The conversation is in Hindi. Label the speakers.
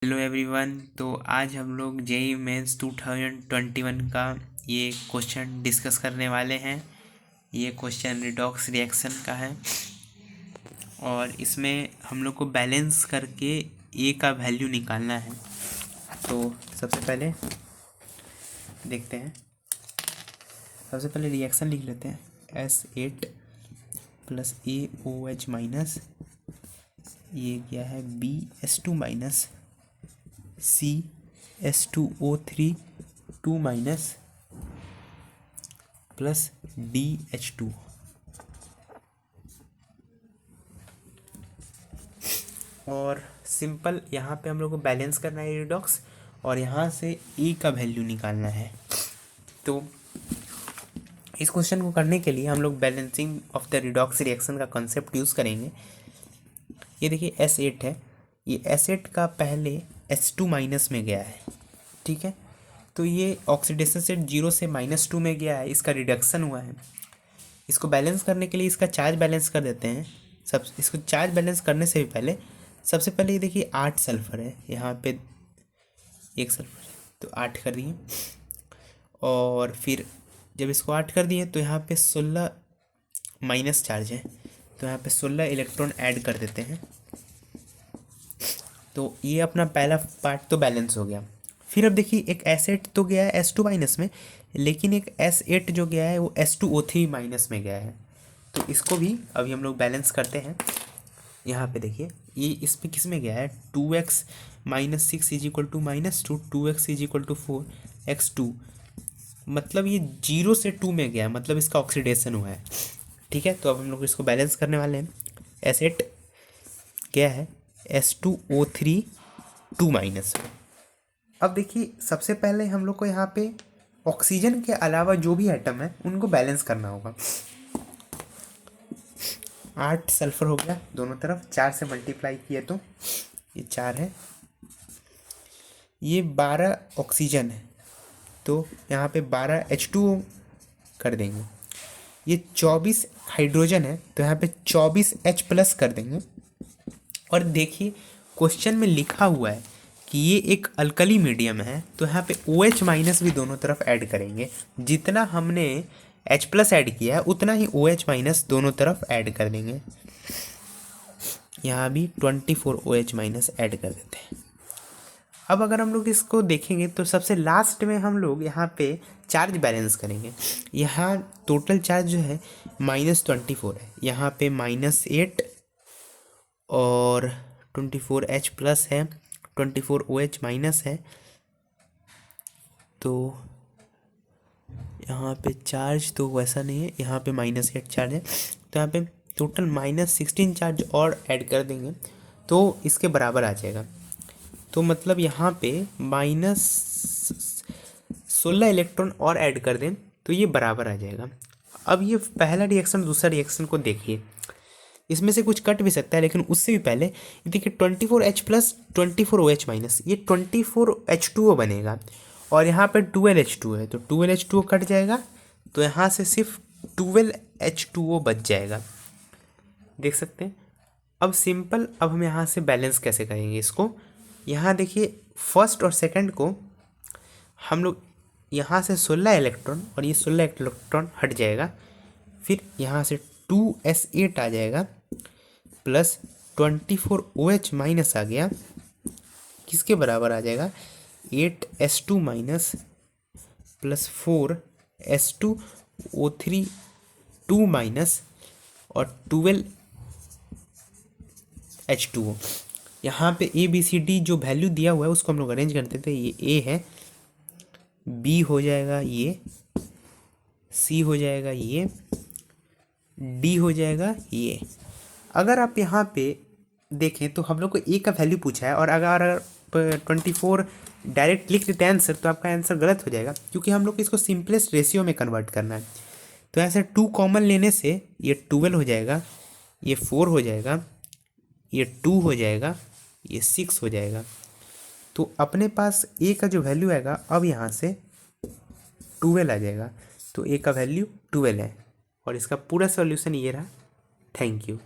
Speaker 1: Hello everyone. तो आज हम लोग जेईई मेंस 2021 का ये क्वेश्चन डिस्कस करने वाले हैं। ये क्वेश्चन रिडॉक्स रिएक्शन का है और इसमें हम लोग को बैलेंस करके ए का वैल्यू निकालना है। तो सबसे पहले देखते हैं। सबसे पहले रिएक्शन लिख लेते हैं। S8 प्लस AOH माइनस ये क्या है BS2 minus CS2O3 2 minus plus DH2। और सिंपल यहाँ पे हम लोग को बैलेंस करना है रिडॉक्स और यहाँ से E का वैल्यू निकालना है। तो इस क्वेश्चन को करने के लिए हम लोग balancing of the redox reaction का कॉन्सेप्ट यूज़ करेंगे। ये देखिए S8 है, ये S8 का पहले H2 माइनस में गया है, ठीक है। तो ये ऑक्सीडेशन सेट 0 से -2 में गया है, इसका रिडक्शन हुआ है। इसको बैलेंस करने के लिए इसका चार्ज बैलेंस कर देते हैं। इसको चार्ज बैलेंस करने से भी पहले सबसे पहले ये देखिए 8 सल्फर है, यहाँ पे 1 सल्फर है तो 8 कर दिए। और फिर जब इसको 8 कर दिए तो यहाँ पे 16 माइनस चार्ज है, तो यहाँ पे 16 इलेक्ट्रॉन ऐड कर देते हैं। तो ये अपना पहला पार्ट तो बैलेंस हो गया। फिर अब देखिए एक S8 तो गया है S2 माइनस में, लेकिन एक S8 जो गया है वो S2O3 माइनस में गया है। तो इसको भी अभी हम लोग बैलेंस करते हैं। यहाँ पे देखिए ये इस पे किस में गया है 2x minus 6 is equal to -2, 2x is equal to 4x2, मतलब ये 0 से 2 में गया है, मतलब इसका ऑक्सीडेशन हुआ है, ठीक है। तो अब हम लोग इसको बैलेंस करने वाले हैं। S8 क्या है S2O3 2 माइनस। अब देखिए सबसे पहले हम लोग को यहाँ पे ऑक्सीजन के अलावा जो भी एटम है उनको बैलेंस करना होगा। 8 सल्फर हो गया दोनों तरफ, 4 से मल्टीप्लाई किए तो ये 4 है, ये 12 ऑक्सीजन है तो यहाँ पे 12 H2O कर देंगे। ये 24 हाइड्रोजन है तो यहाँ पे 24 H प्लस कर देंगे। और देखिए क्वेश्चन में लिखा हुआ है कि ये एक अल्कली मीडियम है, तो यहाँ पे OH माइनस भी दोनों तरफ ऐड करेंगे। जितना हमने H प्लस ऐड किया है उतना ही OH माइनस दोनों तरफ ऐड कर देंगे। यहाँ भी 24 OH माइनस ऐड कर देते हैं। अब अगर हम लोग इसको देखेंगे तो सबसे लास्ट में हम लोग यहाँ पे चार्ज बैलेंस करेंगे। यहाँ टोटल चार्ज जो है -24 है, यहाँ पे -8 और 24 H प्लस है, 24 OH माइनस है। तो यहाँ पे चार्ज तो वैसा नहीं है, यहाँ पे -8 चार्ज है, तो यहाँ पे टोटल -16 चार्ज और ऐड कर देंगे तो इसके बराबर आ जाएगा। तो मतलब यहाँ पे -16 इलेक्ट्रॉन और ऐड कर दें तो ये बराबर आ जाएगा। अब ये पहला रिएक्शन दूसरा रिएक्शन को देखिए, इसमें से कुछ कट भी सकता है, लेकिन उससे भी पहले देखिए 24 H प्लस 24 OH माइनस, ये 24 H2O बनेगा और यहाँ पे 12 H2 है, तो 12 H2O कट जाएगा तो यहाँ से सिर्फ 12 H2O बच जाएगा, देख सकते हैं। अब सिंपल, अब हम यहाँ से बैलेंस कैसे करेंगे इसको। यहाँ देखिए फर्स्ट और सेकंड को हम लोग यहाँ से 16 इलेक्ट्रॉन और ये 16 इलेक्ट्रॉन हट जाएगा, फिर यहाँ से 2S8 आ जाएगा प्लस 24 OH माइनस आ गया, किसके बराबर आ जाएगा 8S2 minus plus 4S2O3 2 minus और 12 H2O। यहाँ पे ABCD जो वैल्यू दिया हुआ है उसको हम लोग अरेंज करते थे। ये A है, B हो जाएगा, ये C हो जाएगा, ये D हो जाएगा, ये। अगर आप यहाँ पे देखें तो हम लोग को A का वैल्यू पूछा है और अगर आप 24 डायरेक्ट लिख देते हैं आंसर तो आपका आंसर गलत हो जाएगा, क्योंकि हम लोग को इसको सिंपलेस्ट रेशियो में कन्वर्ट करना है। तो ऐसे 2 कॉमन लेने से ये 12 हो जाएगा, ये 4 हो जाएगा, ये 2 हो जाएगा, ये 6 हो जाएगा। तो अपने पास A का जो वैल्यू आएगा अब यहाँ से 12 आ जाएगा, तो A का वैल्यू 12 है और इसका पूरा सॉल्यूशन ये रहा। Thank you.